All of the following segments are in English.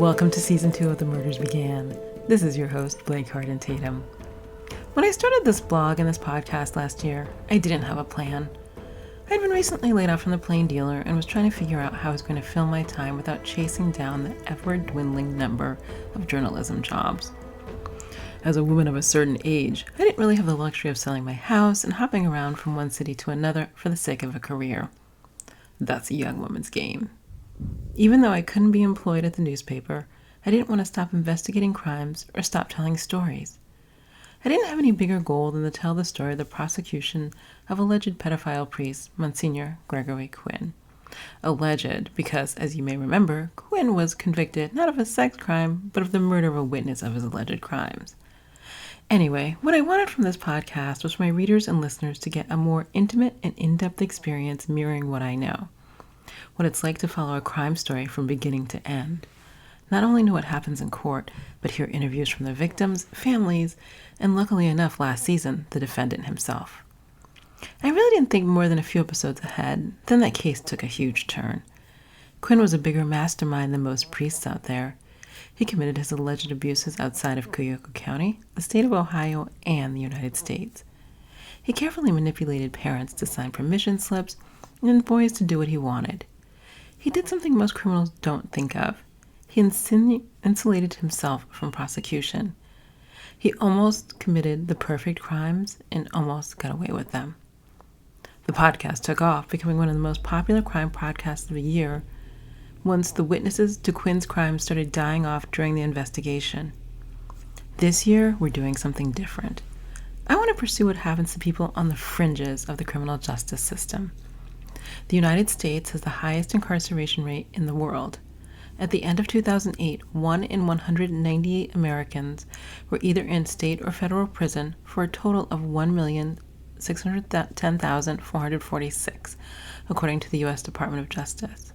Welcome to Season 2 of The Murders Began. This is your host, Blake Hardin Tatum. When I started this blog and this podcast last year, I didn't have a plan. I'd been recently laid off from the Plain Dealer and was trying to figure out how I was going to fill my time without chasing down the ever-dwindling number of journalism jobs. As a woman of a certain age, I didn't really have the luxury of selling my house and hopping around from one city to another for the sake of a career. That's a young woman's game. Even though I couldn't be employed at the newspaper, I didn't want to stop investigating crimes or stop telling stories. I didn't have any bigger goal than to tell the story of the prosecution of alleged pedophile priest, Monsignor Gregory Quinn. Alleged because, as you may remember, Quinn was convicted not of a sex crime, but of the murder of a witness of his alleged crimes. Anyway, what I wanted from this podcast was for my readers and listeners to get a more intimate and in-depth experience mirroring what I know. What it's like to follow a crime story from beginning to end. Not only know what happens in court, but hear interviews from the victims, families, and luckily enough last season, the defendant himself. I really didn't think more than a few episodes ahead, then that case took a huge turn. Quinn was a bigger mastermind than most priests out there. He committed his alleged abuses outside of Cuyahoga County, the state of Ohio, and the United States. He carefully manipulated parents to sign permission slips and boys to do what he wanted. He did something most criminals don't think of. He insulated himself from prosecution. He almost committed the perfect crimes and almost got away with them. The podcast took off, becoming one of the most popular crime podcasts of the year once the witnesses to Quinn's crimes started dying off during the investigation. This year, we're doing something different. I want to pursue what happens to people on the fringes of the criminal justice system. The United States has the highest incarceration rate in the world. At the end of 2008, 1 in 198 Americans were either in state or federal prison for a total of 1,610,446, according to the U.S. Department of Justice.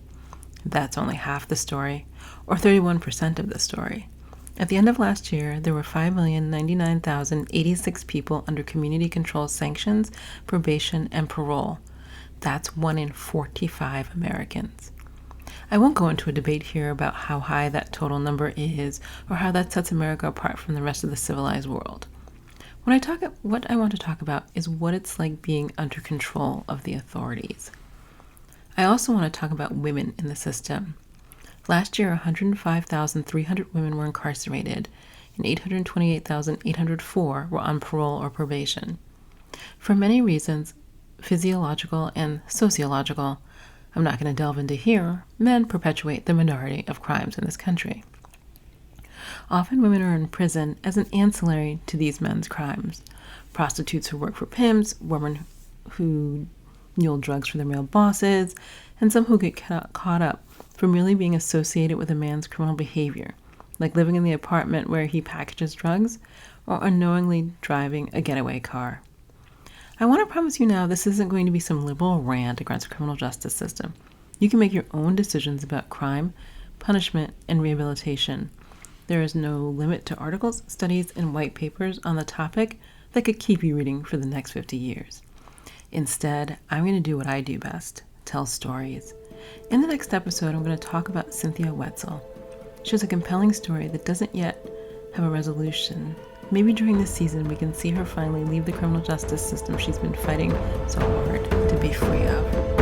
That's only half the story, or 31% of the story. At the end of last year, there were 5,099,086 people under community control sanctions, probation, and parole. That's 1 in 45 Americans. I won't go into a debate here about how high that total number is or how that sets America apart from the rest of the civilized world. What I want to talk about is what it's like being under control of the authorities. I also want to talk about women in the system. Last year, 105,300 women were incarcerated and 828,804 were on parole or probation. For many reasons, physiological and sociological, I'm not going to delve into here, men perpetuate the minority of crimes in this country. Often women are in prison as an ancillary to these men's crimes. Prostitutes who work for pimps, women who mule drugs for their male bosses, and some who get caught up for merely being associated with a man's criminal behavior, like living in the apartment where he packages drugs or unknowingly driving a getaway car. I want to promise you now this isn't going to be some liberal rant against the criminal justice system. You can make your own decisions about crime, punishment, and rehabilitation. There is no limit to articles, studies, and white papers on the topic that could keep you reading for the next 50 years. Instead, I'm going to do what I do best, tell stories. In the next episode, I'm going to talk about Cynthia Wetzel. She has a compelling story that doesn't yet have a resolution. Maybe during this season we can see her finally leave the criminal justice system she's been fighting so hard to be free of.